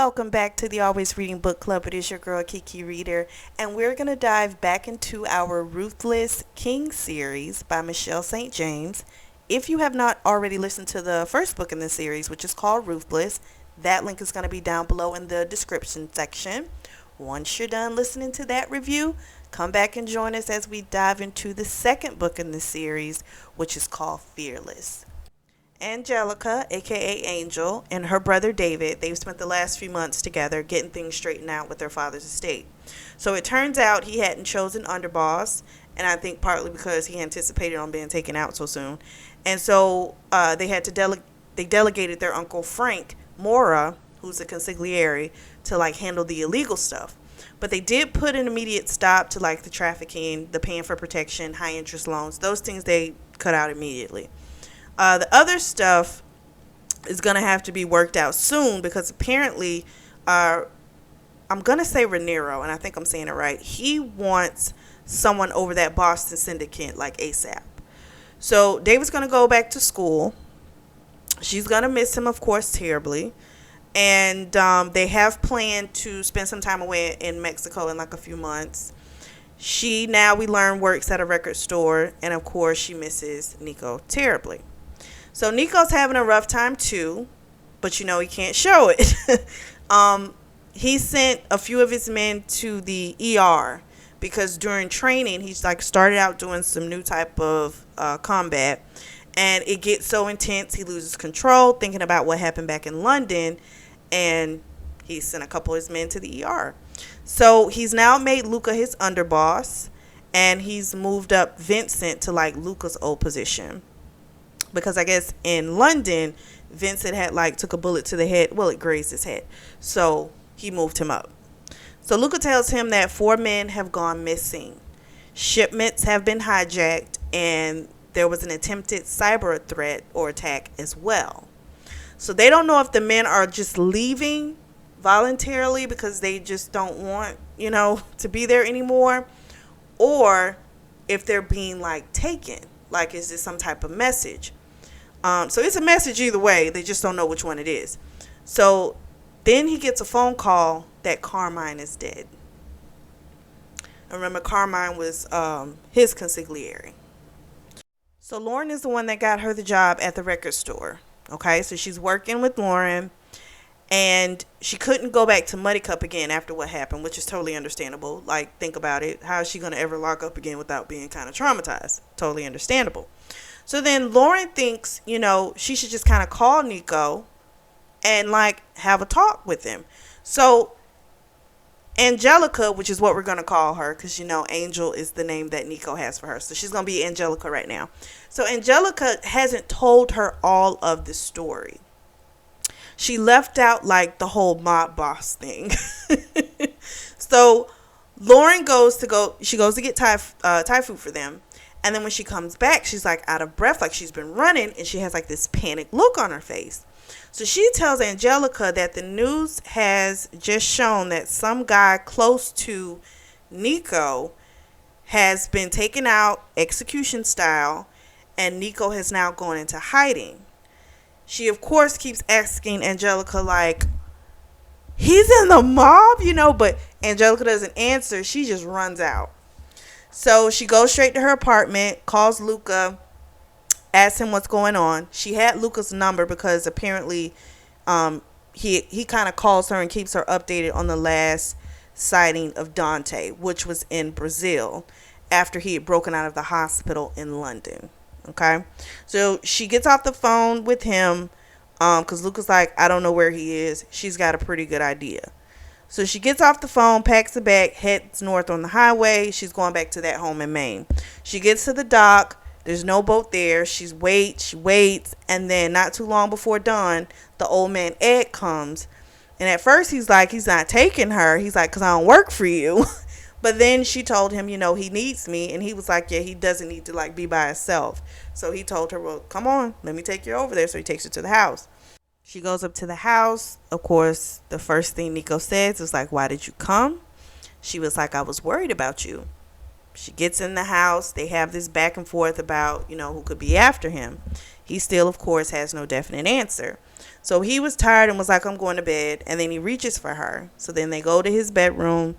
Welcome back to the Always Reading Book Club. It is your girl Keke Reader, and we're going to dive back into our Ruthless King series by Michelle St. James. If you have not already listened to the first book in the series, which is called Ruthless, that link is going to be down below in the description section. Once you're done listening to that review, come back and join us as we dive into the second book in the series, which is called Fearless. Angelica, aka Angel, and her brother David, they've spent the last few months together getting things straightened out with their father's estate. So it turns out he hadn't chosen underboss, and I think partly because he anticipated on being taken out so soon. And so they had to they delegated their uncle Frank Mora, who's a consigliere, to handle the illegal stuff. But they did put an immediate stop to the trafficking, the paying for protection, high interest loans. Those things they cut out immediately. The other stuff is going to have to be worked out soon because apparently, I'm going to say Raniero, and I think I'm saying it right. He wants someone over that Boston syndicate ASAP. So David's going to go back to school. She's going to miss him, of course, terribly. And they have planned to spend some time away in Mexico in a few months. She, now we learn, works at a record store. And, of course, she misses Nico terribly. So Nico's having a rough time too, but he can't show it. He sent a few of his men to the ER because during training he's started out doing some new type of combat, and it gets so intense he loses control, thinking about what happened back in London, and he sent a couple of his men to the ER. So he's now made Luca his underboss, and he's moved up Vincent to Luca's old position. Because I guess in London, Vincent had took a bullet to the head. Well, it grazed his head. So he moved him up. So Luca tells him that 4 men have gone missing. Shipments have been hijacked, and there was an attempted cyber threat or attack as well. So they don't know if the men are just leaving voluntarily because they just don't want, to be there anymore, or if they're being taken. Is this some type of message? So it's a message either way. They just don't know which one it is. So then he gets a phone call that Carmine is dead. And remember, Carmine was his consigliere. So Lauren is the one that got her the job at the record store. Okay, so she's working with Lauren. And she couldn't go back to Muddy Cup again after what happened, which is totally understandable. Think about it. How is she going to ever lock up again without being kind of traumatized? Totally understandable. So then Lauren thinks, she should just kind of call Nico and have a talk with him. So Angelica, which is what we're going to call her, because Angel is the name that Nico has for her. So she's going to be Angelica right now. So Angelica hasn't told her all of the story. She left out the whole mob boss thing. So Lauren goes to get Thai food for them. And then when she comes back, she's out of breath, she's been running, and she has this panicked look on her face. So she tells Angelica that the news has just shown that some guy close to Nico has been taken out execution style, and Nico has now gone into hiding. She, of course, keeps asking Angelica, he's in the mob, but Angelica doesn't answer. She just runs out. So she goes straight to her apartment, calls Luca, asks him what's going on. She had Luca's number because apparently he kind of calls her and keeps her updated on the last sighting of Dante, which was in Brazil after he had broken out of the hospital in London. Okay, so she gets off the phone with him because Luca's I don't know where he is. She's got a pretty good idea. So she gets off the phone, packs a bag, heads north on the highway. She's going back to that home in Maine. She gets to the dock. There's no boat there. She waits. And then not too long before dawn, the old man Ed comes. And at first he's he's not taking her. He's because I don't work for you. But then she told him, he needs me. And he was yeah, he doesn't need to be by himself. So he told her, well, come on, let me take you over there. So he takes her to the house. She goes up to the house. Of course, the first thing Nico says is why did you come? She was I was worried about you. She gets in the house. They have this back and forth about, who could be after him. He still, of course, has no definite answer. So he was tired and was like, I'm going to bed. And then he reaches for her. So then they go to his bedroom,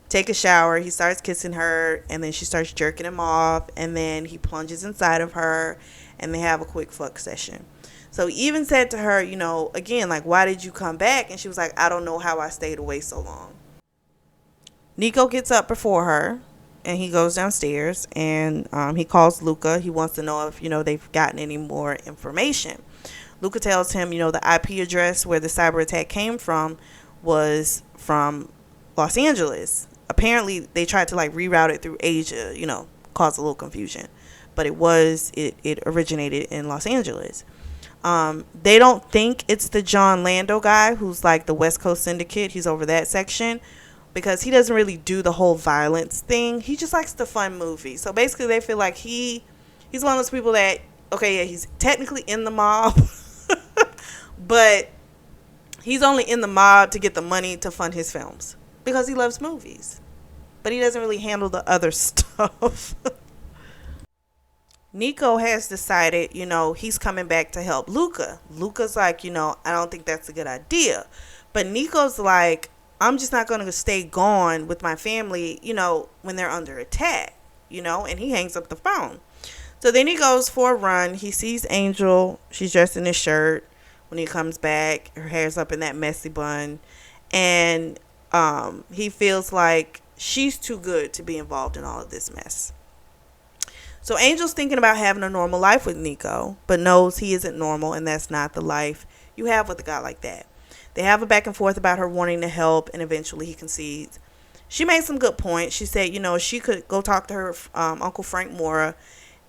take a shower. He starts kissing her, and then she starts jerking him off. And then he plunges inside of her, and they have a quick fuck session. So he even said to her, again, like, why did you come back? And she was like, I don't know how I stayed away so long. Nico gets up before her, and he goes downstairs, and he calls Luca. He wants to know if, they've gotten any more information. Luca tells him, the IP address where the cyber attack came from was from Los Angeles. Apparently, they tried to, reroute it through Asia, cause a little confusion. But it originated in Los Angeles. They don't think it's the John Lando guy who's, the West Coast Syndicate. He's over that section. Because he doesn't really do the whole violence thing. He just likes the fun movie. So basically they feel like he's one of those people that, okay, yeah, he's technically in the mob. But he's only in the mob to get the money to fund his films. Because he loves movies. But he doesn't really handle the other stuff. Nico has decided, he's coming back to help Luca. Luca's like, I don't think that's a good idea. But Nico's like, I'm just not going to stay gone with my family, when they're under attack, and he hangs up the phone. So then he goes for a run. He sees Angel. She's dressed in his shirt. When he comes back, her hair's up in that messy bun. And he feels like she's too good to be involved in all of this mess. So Angel's thinking about having a normal life with Nico, but knows he isn't normal, and that's not the life you have with a guy like that. They have a back and forth about her wanting to help, and eventually he concedes. She made some good points. She said, she could go talk to her Uncle Frank Mora,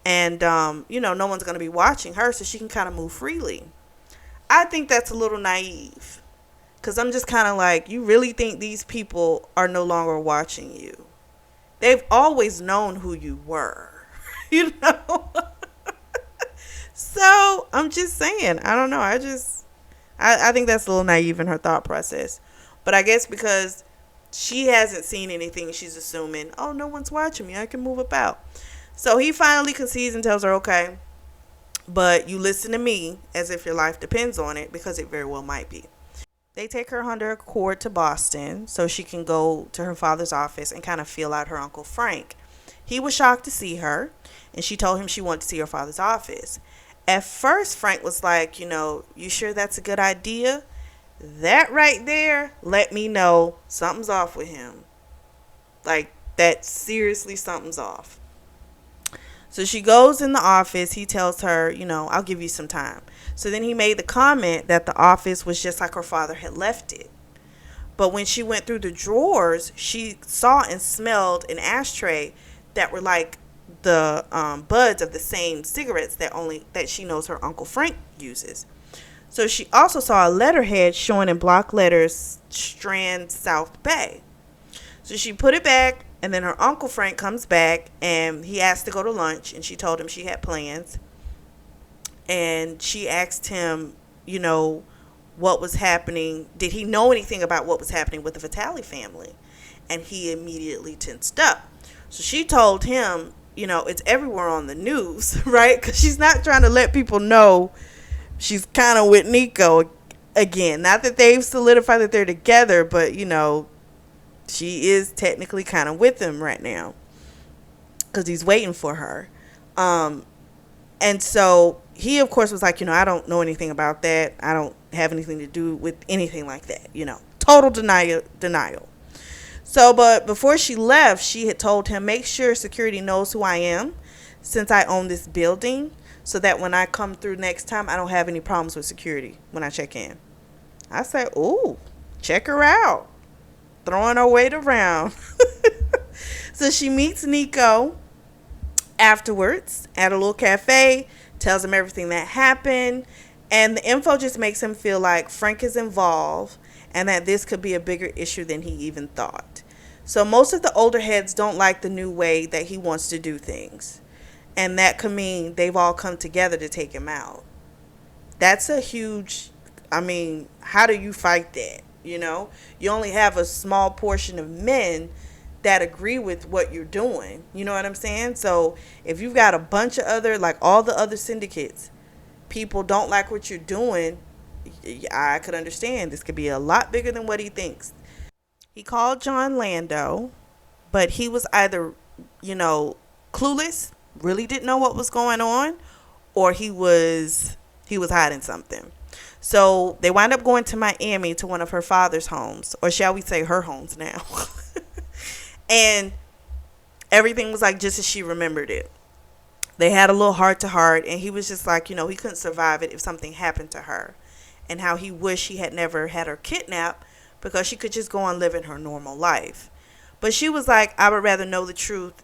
and, no one's going to be watching her, so she can kind of move freely. I think that's a little naive, because I'm just kind of like, you really think these people are no longer watching you? They've always known who you were, So, I'm just saying, I don't know, I think that's a little naive in her thought process. But I guess because she hasn't seen anything, she's assuming, oh, no one's watching me, I can move about. So he finally concedes and tells her, okay, but you listen to me as if your life depends on it, because it very well might be. They take her under accord to Boston so she can go to her father's office and kind of feel out her Uncle Frank. He was shocked to see her, and she told him she wanted to see her father's office. At first, Frank was like, you sure that's a good idea? That right there let me know something's off with him. Like, that seriously something's off. So she goes in the office. He tells her, I'll give you some time. So then he made the comment that the office was just like her father had left it. But when she went through the drawers, she saw and smelled an ashtray that were like the buds of the same cigarettes that she knows her Uncle Frank uses. So she also saw a letterhead showing in block letters, Strand, South Bay. So she put it back, and then her Uncle Frank comes back, and he asked to go to lunch, and she told him she had plans. And she asked him, what was happening. Did he know anything about what was happening with the Vitale family? And he immediately tensed up. So she told him, it's everywhere on the news, right? Because she's not trying to let people know she's kind of with Nico again. Not that they've solidified that they're together, but, she is technically kind of with him right now because he's waiting for her. And so he, of course, was like, I don't know anything about that. I don't have anything to do with anything like that. Total denial. So, but before she left, she had told him, make sure security knows who I am since I own this building, so that when I come through next time, I don't have any problems with security when I check in. I said, ooh, check her out. Throwing her weight around. So she meets Nico afterwards at a little cafe, tells him everything that happened, and the info just makes him feel like Frank is involved and that this could be a bigger issue than he even thought. So most of the older heads don't like the new way that he wants to do things. And that could mean they've all come together to take him out. That's a huge, how do you fight that? You only have a small portion of men that agree with what you're doing. You know what I'm saying? So if you've got a bunch of other, like all the other syndicates, people don't like what you're doing, I could understand. This could be a lot bigger than what he thinks. He called John Lando, but he was either, you know, clueless, really didn't know what was going on, or he was hiding something. So they wind up going to Miami to one of her father's homes, or shall we say her homes now. And everything was like just as she remembered it. They had a little heart to heart, and he was just like, he couldn't survive it if something happened to her, and how he wished he had never had her kidnapped because she could just go on living her normal life. But she was like, I would rather know the truth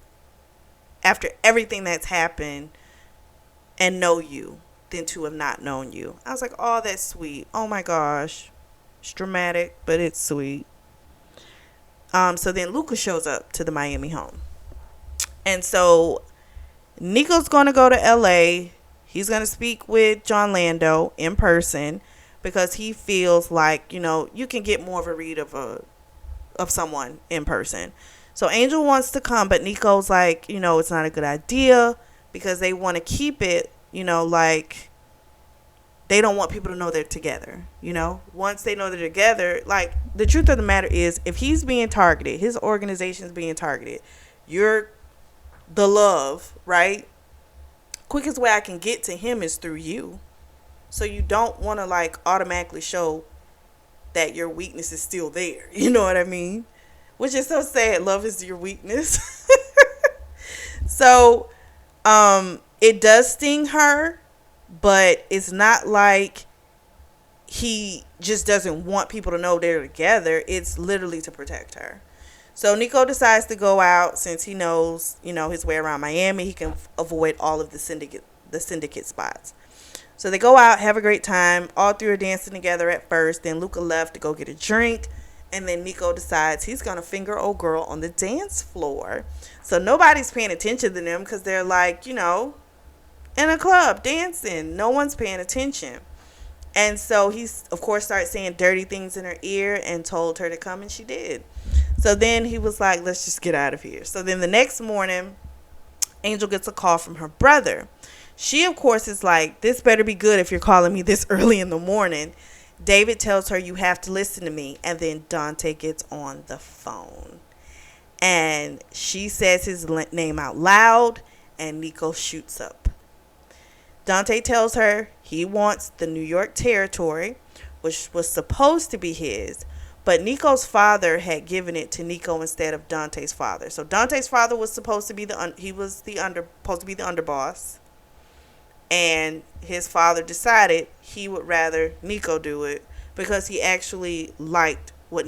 after everything that's happened and know you than to have not known you. I was like, oh, that's sweet. Oh my gosh. It's dramatic, but it's sweet. So then Luca shows up to the Miami home. And so Nico's going to go to LA. He's going to speak with John Lando in person because he feels like, you can get more of a read of someone in person. So Angel wants to come, but Nico's like, it's not a good idea because they want to keep it, like they don't want people to know they're together. Once they know they're together, like the truth of the matter is if he's being targeted, his organization is being targeted, you're the love, right? Quickest way I can get to him is through you. So you don't want to like automatically show that your weakness is still there. You know what I mean? Which is so sad. Love is your weakness. So it does sting her, but it's not like he just doesn't want people to know they're together. It's literally to protect her. So Nico decides to go out since he knows, his way around Miami. He can avoid all of the syndicate spots. So they go out, have a great time. All three are dancing together at first. Then Luca left to go get a drink. And then Nico decides he's going to finger old girl on the dance floor. So nobody's paying attention to them because they're like, in a club dancing. No one's paying attention. And so he, of course, started saying dirty things in her ear and told her to come, and she did. So then he was like, let's just get out of here. So then the next morning, Angel gets a call from her brother. She, of course, is like, this better be good if you're calling me this early in the morning. David tells her, you have to listen to me. And then Dante gets on the phone. And she says his name out loud, and Nico shoots up. Dante tells her he wants the New York territory, which was supposed to be his. But Nico's father had given it to Nico instead of Dante's father. So Dante's father was supposed to be supposed to be the underboss. And his father decided he would rather Nico do it because he actually liked what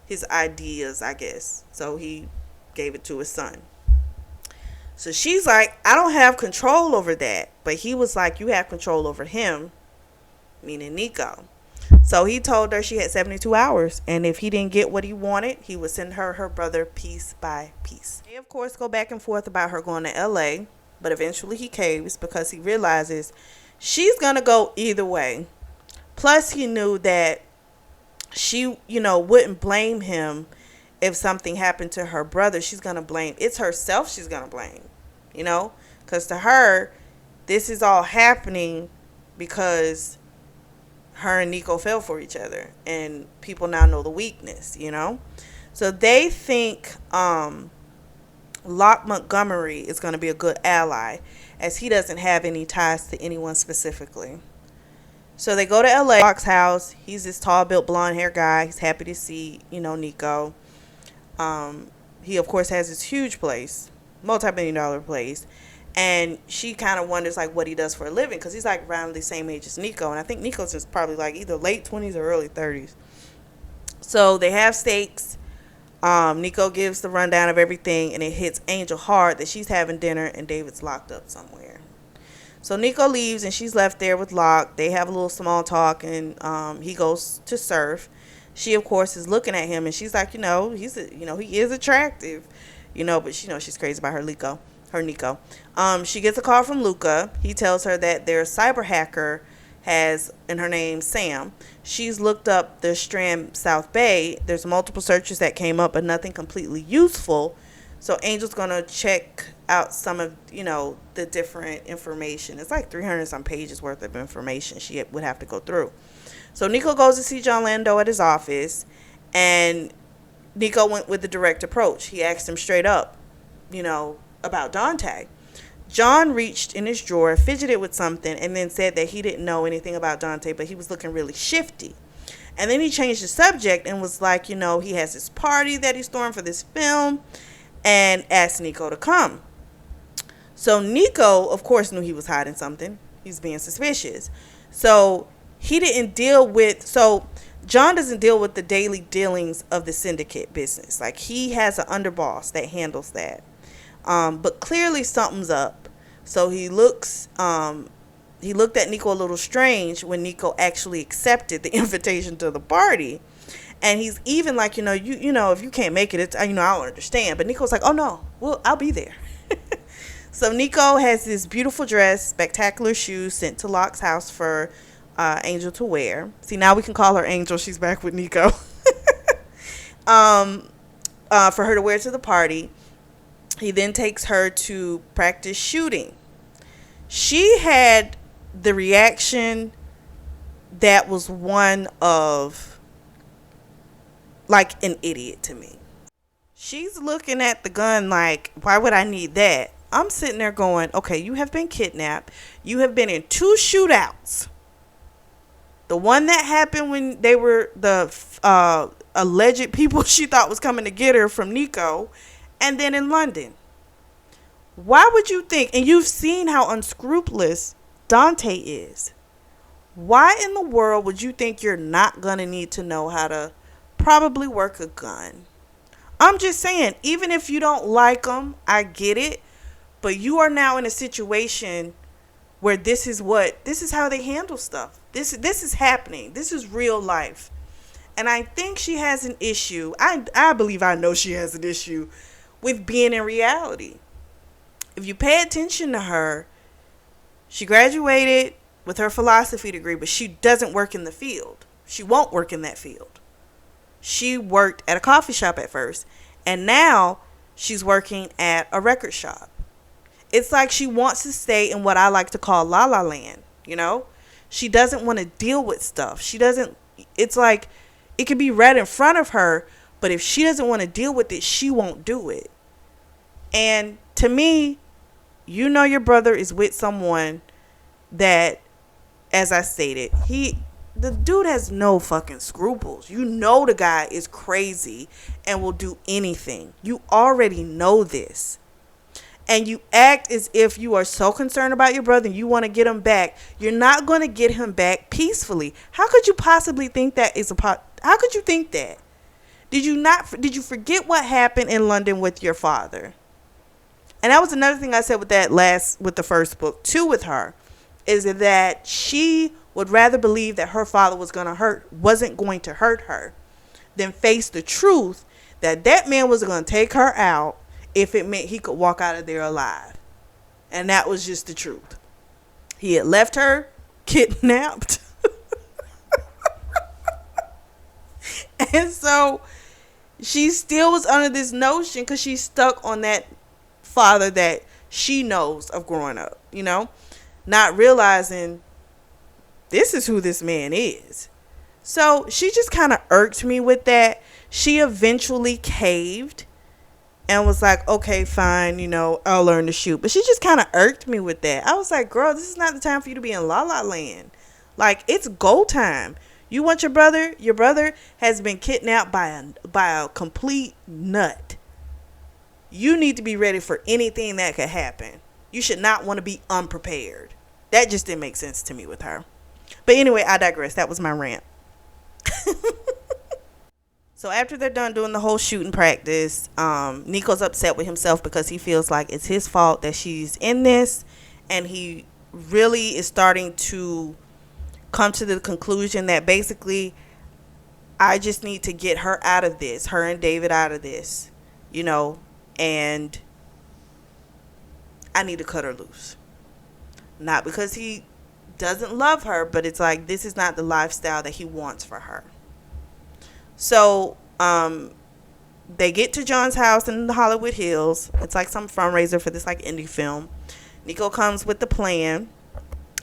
his ideas, I guess. So he gave it to his son. So she's like, I don't have control over that. But he was like, you have control over him, meaning Nico. So he told her she had 72 hours. And if he didn't get what he wanted, he would send her brother piece by piece. They, of course, go back and forth about her going to LA. But eventually he caves because he realizes she's going to go either way. Plus, he knew that she, wouldn't blame him if something happened to her brother. She's going to blame. It's herself she's going to blame, because to her, this is all happening because her and Nico fell for each other. And people now know the weakness, So they think Locke Montgomery is going to be a good ally as he doesn't have any ties to anyone specifically. So they go to LA. Locke's house. He's this tall built blonde hair guy. He's happy to see, Nico. He of course has this huge place, multi-million-dollar place, and she kind of wonders like what he does for a living because he's like around the same age as Nico, and I think Nico's just probably like either late 20s or early 30s. So they have steaks. Nico gives the rundown of everything, and it hits Angel hard that she's having dinner and David's locked up somewhere. So Nico leaves, and she's left there with Locke. They have a little small talk, and he goes to surf. She, of course, is looking at him, and she's like, he is attractive, but she's crazy about her Nico. She gets a call from Luca. He tells her that their cyber hacker has in her name Sam. She's looked up the Strand South Bay. There's multiple searches that came up, but nothing completely useful. So Angel's gonna check out some of, the different information. It's like 300 some pages worth of information she would have to go through. So Nico goes to see John Lando at his office, and Nico went with the direct approach. He asked him straight up, about Dante. John reached in his drawer, fidgeted with something, and then said that he didn't know anything about Dante, but he was looking really shifty. And then he changed the subject and was like, he has this party that he's throwing for this film, and asked Nico to come. So Nico, of course, knew he was hiding something. He's being suspicious. So John doesn't deal with the daily dealings of the syndicate business. Like, he has an underboss that handles that. But clearly something's up. So he looked at Nico a little strange when Nico actually accepted the invitation to the party. And he's even like, if you can't make it, I don't understand. But Nico's like, oh no, well, I'll be there. So Nico has this beautiful dress, spectacular shoes sent to Locke's house for Angel to wear. See, now we can call her Angel. She's back with Nico. For her to wear to the party. He then takes her to practice shooting. She had the reaction that was one of, like, an idiot to me. She's looking at the gun like, why would I need that? I'm sitting there going, okay, you have been kidnapped. You have been in 2 shootouts. The one that happened when they were the alleged people she thought was coming to get her from Nico, and then in London. Why would you think, and you've seen how unscrupulous Dante is, why in the world would you think you're not going to need to know how to probably work a gun? I'm just saying, even if you don't like them, I get it, but you are now in a situation where this is how they handle stuff. This is happening. This is real life. And I think she has an issue. I believe I know she has an issue with being in reality. If you pay attention to her, she graduated with her philosophy degree, but she doesn't work in the field. She won't work in that field. She worked at a coffee shop at first, and now she's working at a record shop. It's like she wants to stay in what I like to call La La Land, She doesn't want to deal with stuff. It's like it could be right in front of her, but if she doesn't want to deal with it, she won't do it. And to me, your brother is with someone that, as I stated, the dude has no fucking scruples. The guy is crazy and will do anything. You already know this. And you act as if you are so concerned about your brother and you want to get him back. You're not going to get him back peacefully. How could you possibly think that how could you think that? Did you forget what happened in London with your father? And that was another thing I said with the first book too with her, is that she would rather believe that her father wasn't going to hurt her than face the truth that man was going to take her out if it meant he could walk out of there alive. And that was just the truth. He had left her kidnapped. And so she still was under this notion because she's stuck on that father that she knows of growing up, not realizing this is who this man is. So she just kind of irked me with that. She eventually caved and was like, okay, fine, I'll learn to shoot. But she just kind of irked me with that. I was like, girl, this is not the time for you to be in La La Land. Like, it's go time. You want your brother? Your brother has been kidnapped by a complete nut. You need to be ready for anything that could happen. You should not want to be unprepared. That just didn't make sense to me with her. But anyway, I digress. That was my rant. So after they're done doing the whole shooting practice, Nico's upset with himself because he feels like it's his fault that she's in this. And he really is starting to come to the conclusion that basically I just need to get her out of this, her and David out of this, and I need to cut her loose. Not because he doesn't love her, but it's like this is not the lifestyle that he wants for her. So They get to John's house in the Hollywood Hills. It's like some fundraiser for this like indie film. Nico comes with the plan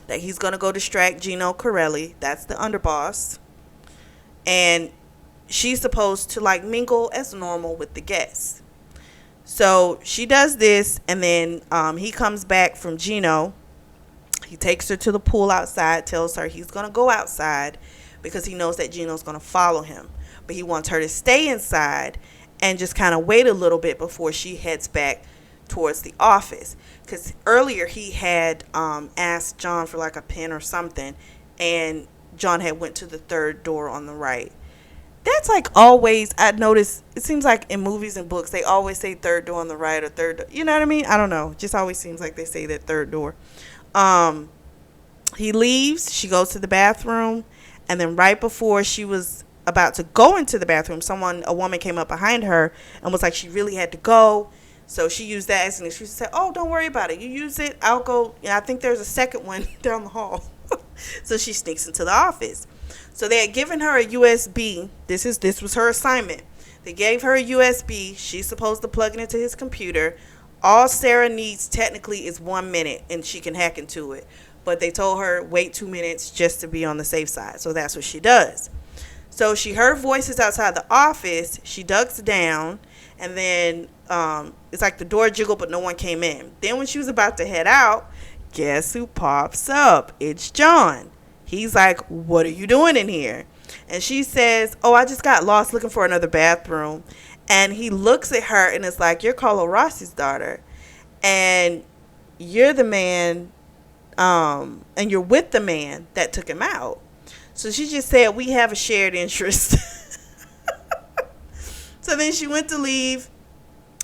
that he's going to go distract Gino Corelli. That's the underboss. And she's supposed to like mingle as normal with the guests. So she does this, and then he comes back from Gino. He takes her to the pool outside, tells her he's going to go outside because he knows that Gino's going to follow him. But he wants her to stay inside and just kind of wait a little bit before she heads back towards the office. Because earlier he had asked John for like a pen or something, and John had went to the third door on the right. That's like always, I notice, it seems like in movies and books, they always say third door on the right or third door. You know what I mean? I don't know. Just always seems like they say that third door. He leaves. She goes to the bathroom. And then right before she was about to go into the bathroom, a woman came up behind her and was like she really had to go. So she used that as an excuse to say, oh, don't worry about it. You use it. I'll go. I think there's a second one down the hall. So she sneaks into the office. So they had given her a USB. This was her assignment. They gave her a USB. She's supposed to plug it into his computer. All Sarah needs technically is 1 minute, and she can hack into it. But they told her wait 2 minutes just to be on the safe side. So that's what she does. So she heard voices outside the office. She ducks down, and then it's like the door jiggled, but no one came in. Then when she was about to head out, guess who pops up? It's John. He's like, what are you doing in here? And she says, oh, I just got lost looking for another bathroom. And he looks at her and is like, you're Carlo Rossi's daughter. And you're the man, and you're with the man that took him out. So she just said, we have a shared interest. So then she went to leave.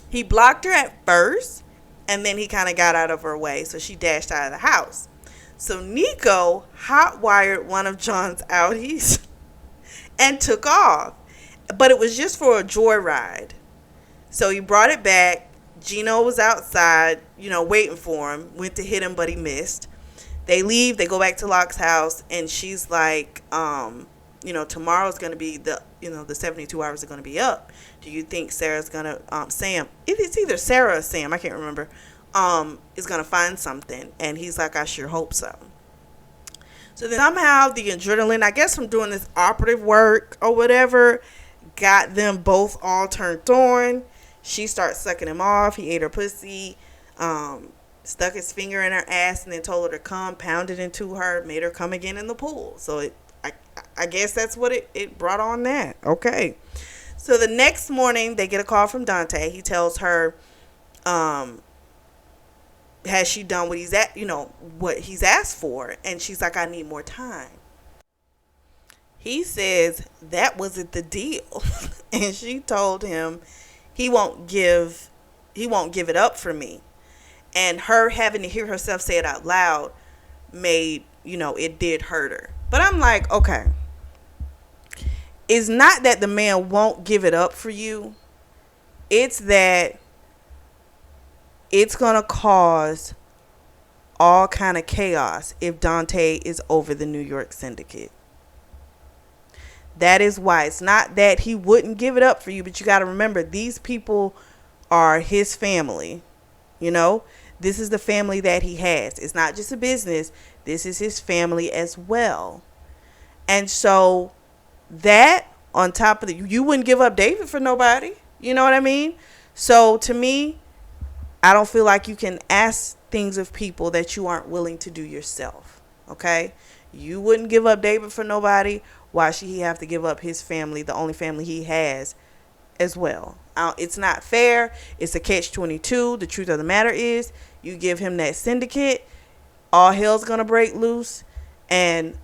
He blocked her at first, and then he kind of got out of her way. So she dashed out of the house. So Nico hot-wired one of John's Audis and took off. But it was just for a joyride. So he brought it back. Gino was outside, waiting for him. Went to hit him, but he missed. They leave. They go back to Locke's house, and she's like, tomorrow's going to be the 72 hours are going to be up. Do you think Sarah's going to, Sam, it's either Sarah or Sam, I can't remember, is going to find something? And he's like, I sure hope so. So then somehow the adrenaline, I guess from doing this operative work or whatever, got them both all turned on. She starts sucking him off. He ate her pussy, stuck his finger in her ass, and then told her to come, pounded into her, made her come again in the pool. So I guess that's what it brought on that. Okay. So the next morning, they get a call from Dante. He tells her, has she done what what he's asked for? And she's like, I need more time. He says that wasn't the deal. And she told him he won't give it up for me. And her having to hear herself say it out loud made, it did hurt her. But I'm like, okay. It's not that the man won't give it up for you. It's that it's going to cause all kind of chaos if Dante is over the New York syndicate. That is why. It's not that he wouldn't give it up for you, but you got to remember, these people are his family. This is the family that he has. It's not just a business. This is his family as well. And so that on top of you wouldn't give up David for nobody. You know what I mean? So to me, I don't feel like you can ask things of people that you aren't willing to do yourself. Okay? You wouldn't give up David for nobody. Why should he have to give up his family, the only family he has, as well? It's not fair. It's a catch-22. The truth of the matter is, you give him that syndicate, all hell's going to break loose, and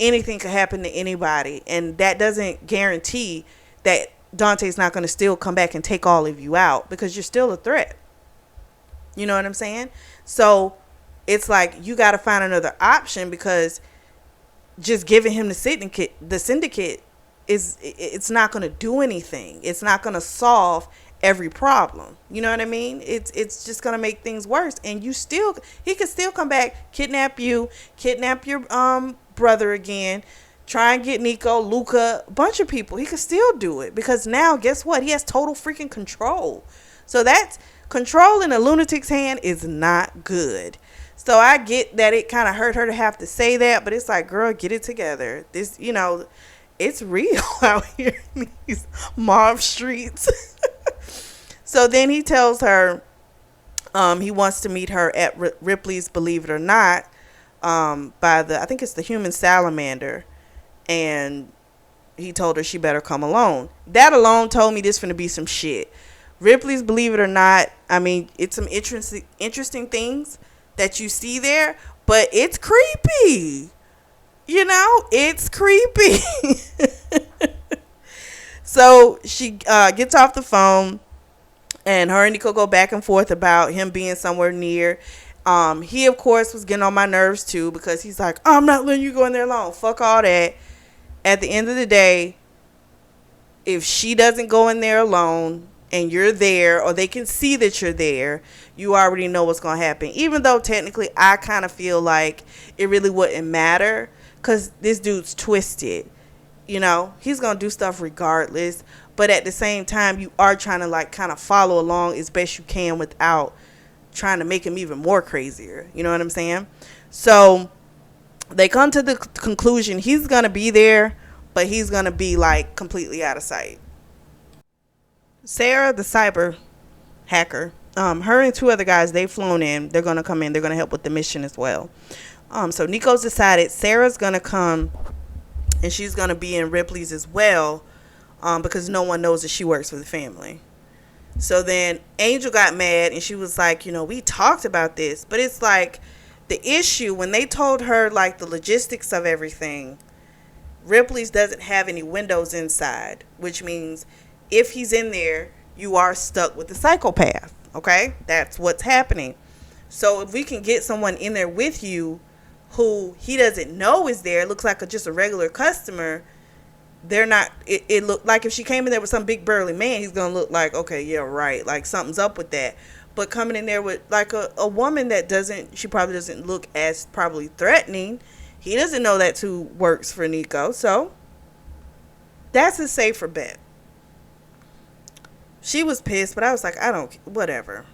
anything could happen to anybody. And that doesn't guarantee that Dante's not going to still come back and take all of you out, because you're still a threat. You know what I'm saying? So it's like you got to find another option, because just giving him the syndicate it's not going to do anything. It's not going to solve every problem. You know what I mean? It's just going to make things worse. And he could still come back, kidnap your brother again, Try and get Nico, Luca, a bunch of people. He could still do it because now, guess what? He has total freaking control. So that's control in a lunatic's hand is not good. So I get that it kind of hurt her to have to say that, but it's like, girl, get it together. This, it's real out here in these mob streets. So then he tells her he wants to meet her at Ripley's, believe it or not, by I think it's the human salamander. And he told her she better come alone. That alone told me this finna be some shit. Ripley's, believe it or not, I mean, it's some interesting things that you see there, but it's creepy. It's creepy. So she gets off the phone, and her and Nico go back and forth about him being somewhere near. He, of course, was getting on my nerves, too, because he's like, I'm not letting you go in there alone. Fuck all that. At the end of the day, if she doesn't go in there alone and you're there, or they can see that you're there, you already know what's going to happen. Even though technically I kind of feel like it really wouldn't matter because this dude's twisted. He's going to do stuff regardless. But at the same time, you are trying to like kind of follow along as best you can without trying to make him even more crazier. You know what I'm saying? So they come to the conclusion he's going to be there, but he's going to be like completely out of sight. Sarah, the cyber hacker, her and two other guys, they've flown in. They're going to come in. They're going to help with the mission as well. So Nico's decided Sarah's going to come and she's going to be in Ripley's as well, because no one knows that she works for the family. So then Angel got mad and she was like, we talked about this, but it's like, the issue, when they told her, like, the logistics of everything, Ripley's doesn't have any windows inside, which means if he's in there, you are stuck with the psychopath, okay? That's what's happening. So if we can get someone in there with you who he doesn't know is there, looks like just a regular customer, they're not, it looked like if she came in there with some big burly man, he's going to look like, okay, yeah, right, like something's up with that. But coming in there with like a woman that she probably doesn't look as probably threatening. He doesn't know that's who works for Nico. So that's a safer bet. She was pissed, but I was like, whatever.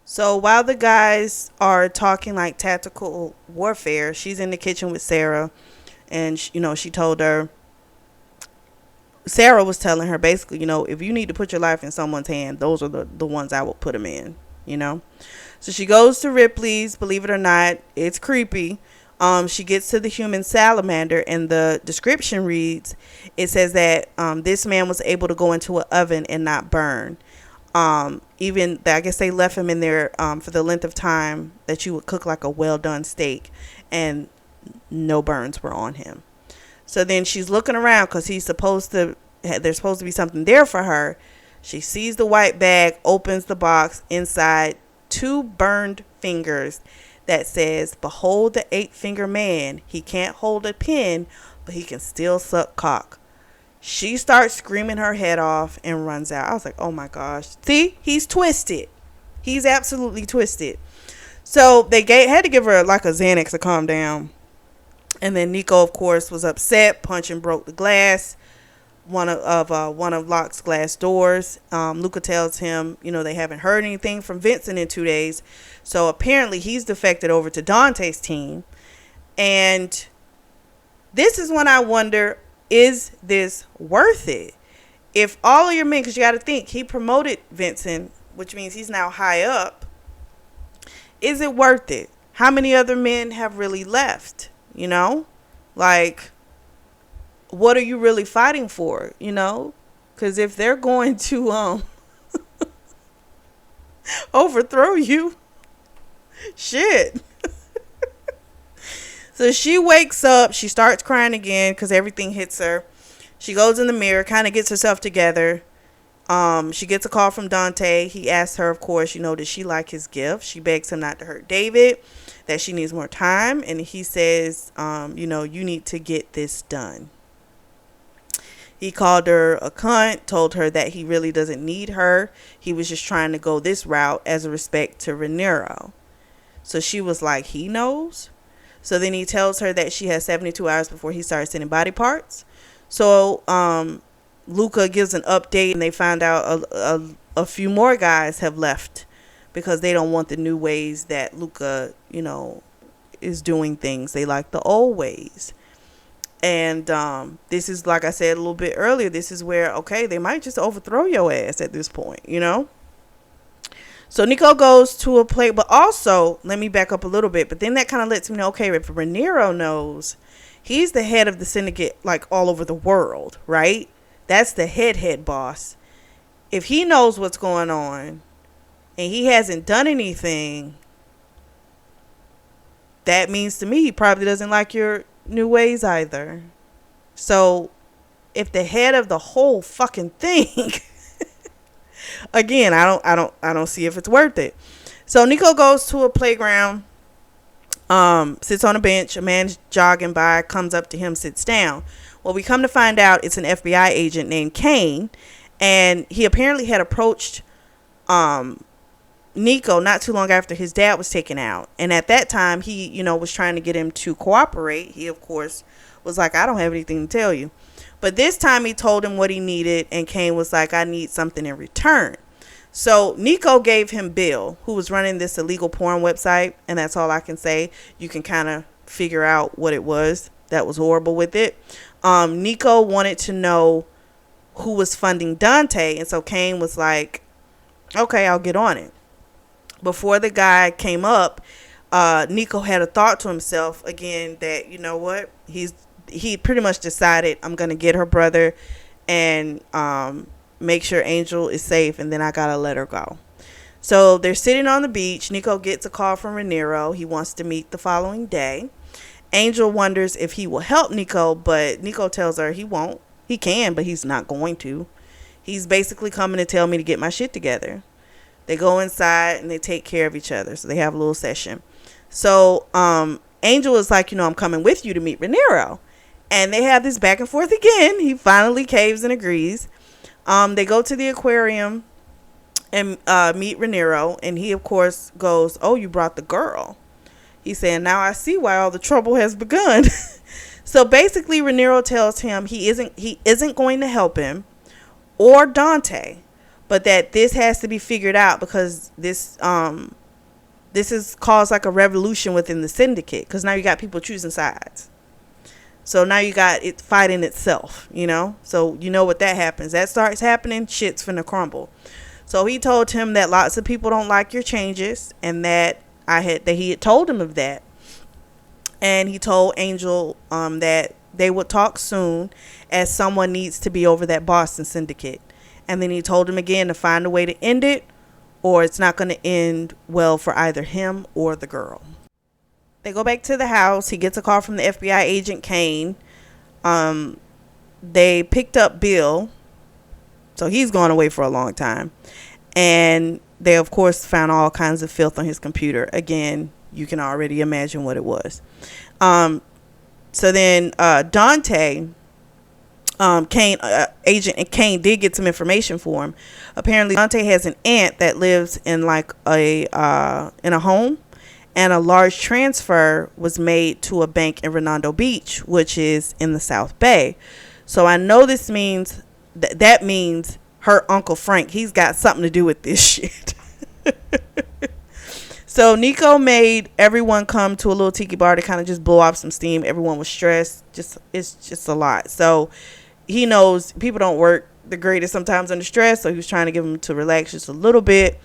So while the guys are talking like tactical warfare, she's in the kitchen with Sarah. And, she told her, Sarah was telling her basically, if you need to put your life in someone's hand, those are the ones I will put them in, So she goes to Ripley's, believe it or not, it's creepy. She gets to the human salamander and the description reads, it says that this man was able to go into an oven and not burn. I guess they left him in there for the length of time that you would cook like a well done steak, and no burns were on him. So then she's looking around because there's supposed to be something there for her. She sees the white bag, opens the box. Inside, 2 burned fingers that says, "Behold the 8-finger man. He can't hold a pen, but he can still suck cock." She starts screaming her head off and runs out. I was like, oh my gosh. See, he's twisted. He's absolutely twisted. So they had to give her like a Xanax to calm down. And then Nico, of course, was upset, punched and broke the glass, one of Locke's glass doors. Luca tells him, they haven't heard anything from Vincent in 2 days. So apparently he's defected over to Dante's team. And this is when I wonder, is this worth it? If all of your men, because you got to think, he promoted Vincent, which means he's now high up. Is it worth it? How many other men have really left? Like, what are you really fighting for? Because if they're going to overthrow you, shit. So she wakes up, she starts crying again because everything hits her. She goes in the mirror, kind of gets herself together. She gets a call from Dante. He asks her, of course, does she like his gift? She begs him not to hurt David, that she needs more time. And he says, you need to get this done. He called her a cunt, told her that he really doesn't need her. He was just trying to go this route as a respect to Rhaenyra. So she was like, he knows? So then he tells her that she has 72 hours before he starts sending body parts. So Luca gives an update, and they find out a few more guys have left because they don't want the new ways that Luca, is doing things. They like the old ways. And this is, like I said a little bit earlier, this is where, okay, they might just overthrow your ass at this point, So Nico goes to a play, but also, let me back up a little bit, but then that kind of lets me know, okay, if Rhaenyra knows, he's the head of the syndicate, like, all over the world, right? That's the head boss. If he knows what's going on, and he hasn't done anything, that means to me he probably doesn't like your new ways either. So, if the head of the whole fucking thing... Again, I don't see if it's worth it. So Nico goes to a playground, sits on a bench. A man jogging by comes up to him, sits down. Well, we come to find out it's an FBI agent named Kane, and he apparently had approached Nico not too long after his dad was taken out. And at that time, he, was trying to get him to cooperate. He, of course, was like, I don't have anything to tell you. But this time he told him what he needed, and Kane was like, I need something in return. So Nico gave him Bill, who was running this illegal porn website, and that's all I can say. You can kind of figure out what it was that was horrible with it. Nico wanted to know who was funding Dante, and so Kane was like, okay, I'll get on it. Before the guy came up, Nico had a thought to himself again that, you know what, he pretty much decided, I'm going to get her brother and make sure Angel is safe, and then I got to let her go. So they're sitting on the beach. Nico gets a call from Rhaenyra. He wants to meet the following day. Angel wonders if he will help Nico, but Nico tells her he won't. He can, but he's not going to. He's basically coming to tell me to get my shit together. They go inside and they take care of each other. So they have a little session. So Angel is like, I'm coming with you to meet Rhaenyra. And they have this back and forth again. He finally caves and agrees. They go to the aquarium and meet Rhaenyra. And he, of course, goes, oh, you brought the girl. He's saying, now I see why all the trouble has begun. So basically, Rhaenyra tells him he isn't going to help him or Dante, but that this has to be figured out because this has caused like a revolution within the syndicate, because now you got people choosing sides. So now you got it fighting itself, So what that happens. That starts happening, shit's finna crumble. So he told him that lots of people don't like your changes, and that he had told him of that. And he told Angel that they would talk soon, as someone needs to be over that Boston syndicate. And then he told him again to find a way to end it, or it's not going to end well for either him or the girl. They go back to the house. He gets a call from the FBI agent Kane. They picked up Bill, so he's gone away for a long time. And they, of course, found all kinds of filth on his computer. Again, you can already imagine what it was. So then Dante, Agent Kane did get some information for him. Apparently, Dante has an aunt that lives in like in a home, and a large transfer was made to a bank in Redondo Beach, which is in the South Bay. So I know this means that means her Uncle Frank, he's got something to do with this shit. So Nico made everyone come to a little tiki bar to kind of just blow off some steam. Everyone was stressed. It's just a lot. So he knows people don't work the greatest sometimes under stress. So he was trying to get them to relax just a little bit.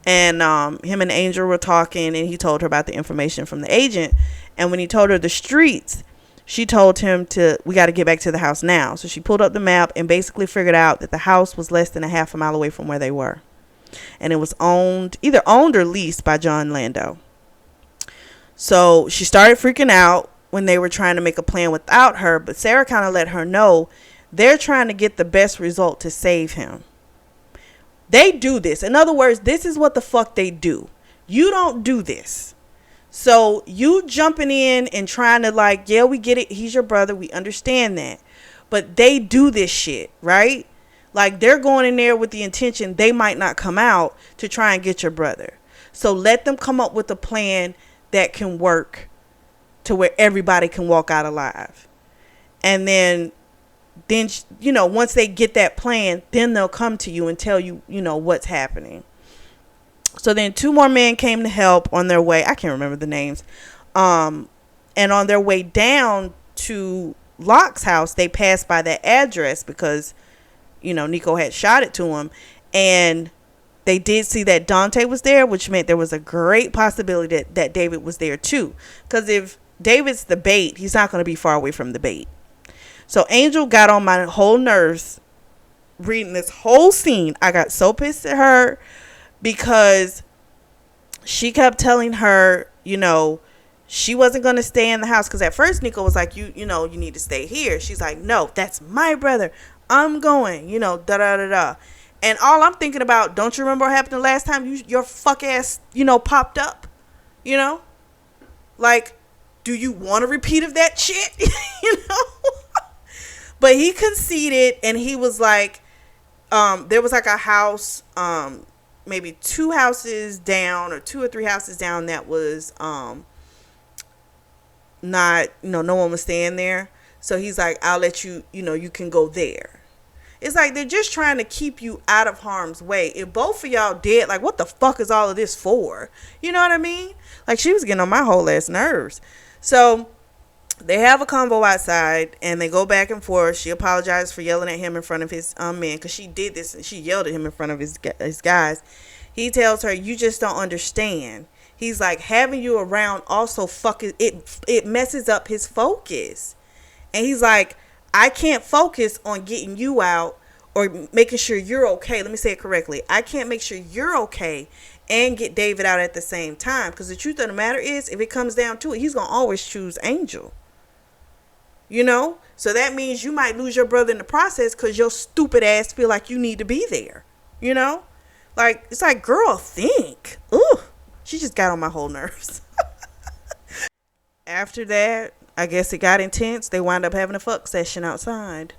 And him and Angel were talking, and he told her about the information from the agent. And when he told her the streets, she told him we got to get back to the house now. So she pulled up the map and basically figured out that the house was less than a half a mile away from where they were. And it was either owned or leased by John Lando. So she started freaking out when they were trying to make a plan without her. But Sarah kind of let her know they're trying to get the best result to save him. They do this. In other words, this is what the fuck they do. You don't do this. So you jumping in and trying to like, yeah, we get it. He's your brother. We understand that. But they do this shit, right? Like they're going in there with the intention they might not come out to try and get your brother. So let them come up with a plan that can work to where everybody can walk out alive. And then once they get that plan, then they'll come to you and tell you, what's happening. So then 2 more men came to help on their way. I can't remember the names. And on their way down to Locke's house, they passed by that address because, Nico had shot it to him. And they did see that Dante was there, which meant there was a great possibility that David was there too. Because if David's the bait, he's not going to be far away from the bait. So Angel got on my whole nerves reading this whole scene. I got so pissed at her because she kept telling her, she wasn't going to stay in the house. Because at first Nico was like, you need to stay here. She's like, no, that's my brother. I'm going, da-da-da-da. And all I'm thinking about, don't you remember what happened the last time your fuck ass, popped up? Like, do you want a repeat of that shit? But he conceded, and he was like, there was like a house, maybe 2 houses down or 2 or 3 houses down that was not, no one was staying there. So he's like, I'll let you, you can go there. It's like they're just trying to keep you out of harm's way. If both of y'all dead, like, what the fuck is all of this for? You know what I mean? Like, she was getting on my whole ass nerves. So they have a convo outside, and they go back and forth. She apologized for yelling at him in front of his men, because she did this, and she yelled at him in front of his guys. He tells her, you just don't understand. He's like, having you around also fucking, it messes up his focus. And he's like, I can't focus on getting you out or making sure you're okay. Let me say it correctly. I can't make sure you're okay and get David out at the same time. Because the truth of the matter is, if it comes down to it, he's going to always choose Angel. So that means you might lose your brother in the process because your stupid ass feel like you need to be there. Like, it's like, girl, think. Ooh, she just got on my whole nerves. After that, I guess it got intense. They wound up having a fuck session outside.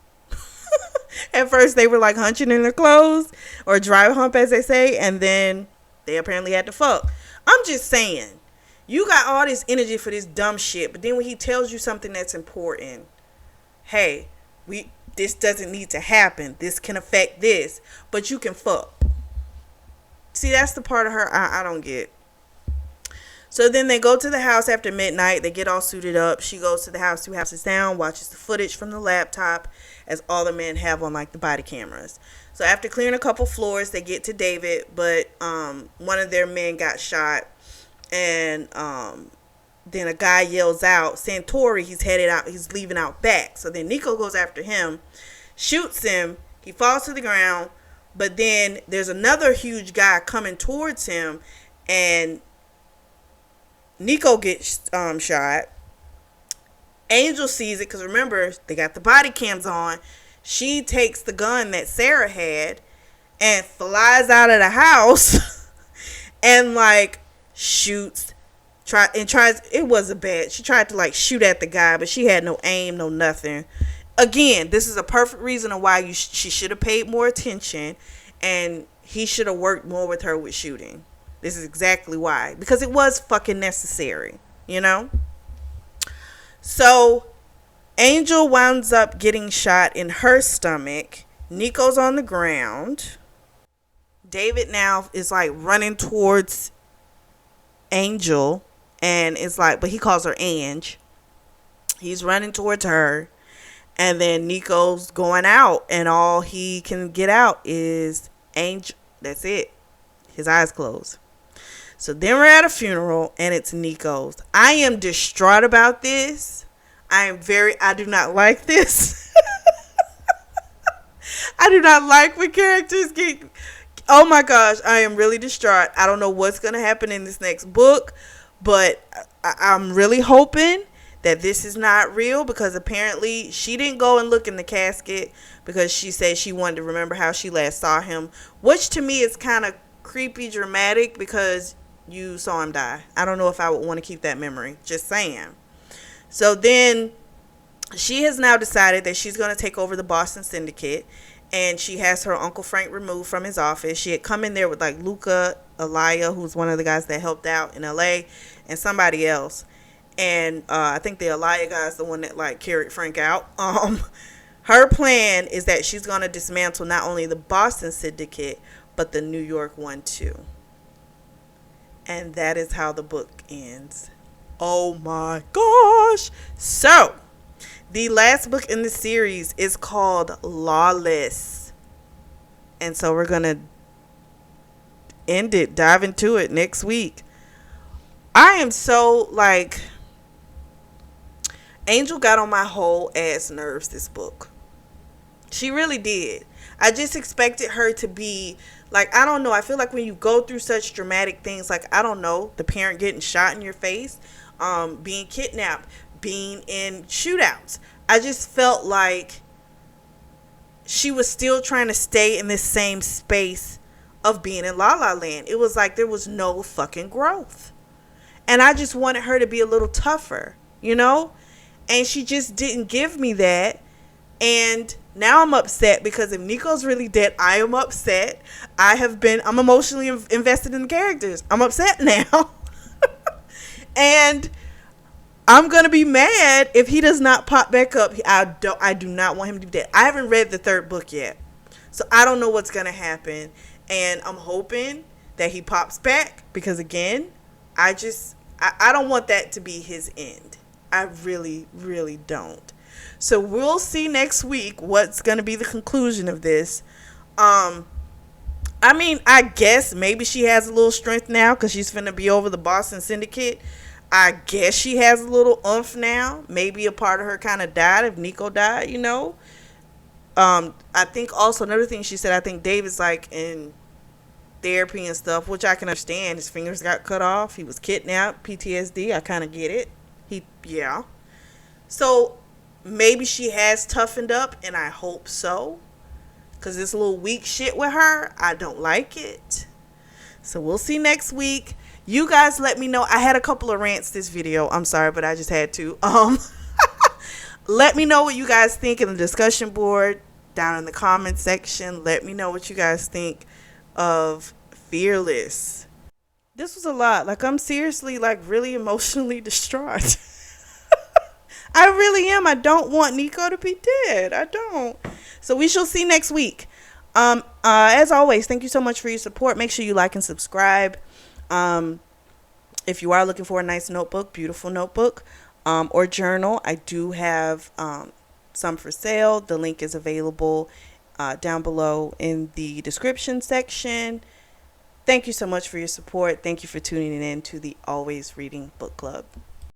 At first, they were like hunching in their clothes, or dry hump, as they say, and then they apparently had to fuck. I'm just saying, you got all this energy for this dumb shit, but then when he tells you something that's important, hey, this doesn't need to happen. This can affect this, but you can fuck. See, that's the part of her I don't get. So then they go to the house after midnight. They get all suited up. She goes to the house 2 houses down, watches the footage from the laptop, as all the men have on like the body cameras. So after clearing a couple floors, they get to David, but one of their men got shot, and then a guy yells out, Santori, he's leaving out back. So then Nico goes after him, shoots him, he falls to the ground, but then there's another huge guy coming towards him, and Nico gets shot. Angel sees it, because remember, they got the body cams on. She takes the gun that Sarah had and flies out of the house and like shoots. It wasn't bad. She tried to like shoot at the guy, but she had no aim, no nothing. Again, this is a perfect reason why she should have paid more attention, and he should have worked more with her with shooting. This is exactly why. Because it was fucking necessary, So, Angel winds up getting shot in her stomach. Nico's on the ground. David now is like running towards Angel. And it's like, but he calls her Ange. He's running towards her. And then Nico's going out. And all he can get out is Angel. That's it. His eyes closed. So then we're at a funeral, and it's Nico's. I am distraught about this. I do not like this. I do not like when characters get, oh my gosh, I am really distraught. I don't know what's going to happen in this next book, but I'm really hoping that this is not real, because apparently she didn't go and look in the casket because she said she wanted to remember how she last saw him, which to me is kind of creepy dramatic, because you saw him die. I don't know if I would want to keep that memory. Just saying. So then she has now decided that she's going to take over the Boston Syndicate, and she has her Uncle Frank removed from his office. She had come in there with like Luca Elia, who's one of the guys that helped out in LA, and somebody else. and I think the Elia guy is the one that like carried Frank out. Her plan is that she's gonna dismantle not only the Boston syndicate but the New York one too. And that is how the book ends. Oh my gosh! So, the last book in the series is called Lawless. And so we're going to dive into it next week. I am so like, Angel got on my whole ass nerves this book. She really did. I just expected her to be like, I don't know. I feel like when you go through such dramatic things, like, I don't know, the parent getting shot in your face, being kidnapped, being in shootouts, I just felt like she was still trying to stay in this same space of being in La La Land. It was like there was no fucking growth. And I just wanted her to be a little tougher, you know? And she just didn't give me that. And now I'm upset because if Nico's really dead, I am upset. I'm emotionally invested in the characters. I'm upset now. And I'm going to be mad if he does not pop back up. I do not want him to be dead. I haven't read the third book yet. So I don't know what's going to happen. And I'm hoping that he pops back because, again, I don't want that to be his end. I really, really don't. So we'll see next week what's going to be the conclusion of this. I mean, I guess maybe she has a little strength now because she's finna be over the Boston Syndicate. I guess she has a little oomph now. Maybe a part of her kind of died if Nico died, you know. I think also another thing she said, I think David's like in therapy and stuff, which I can understand. His fingers got cut off. He was kidnapped, PTSD. I kind of get it. Yeah. So maybe she has toughened up, and I hope so. Because this little weak shit with her, I don't like it. So we'll see next week. You guys let me know. I had a couple of rants this video. I'm sorry, but I just had to. Let me know what you guys think in the discussion board down in the comment section. Let me know what you guys think of Fearless. This was a lot. Like, I'm seriously, like, really emotionally distraught. I really am. I don't want Nico to be dead. I don't. So we shall see next week. As always, thank you so much for your support. Make sure you like and subscribe. If you are looking for a nice notebook, beautiful notebook, or journal, I do have some for sale. The link is available down below in the description section. Thank you so much for your support. Thank you for tuning in to the Always Reading Book Club.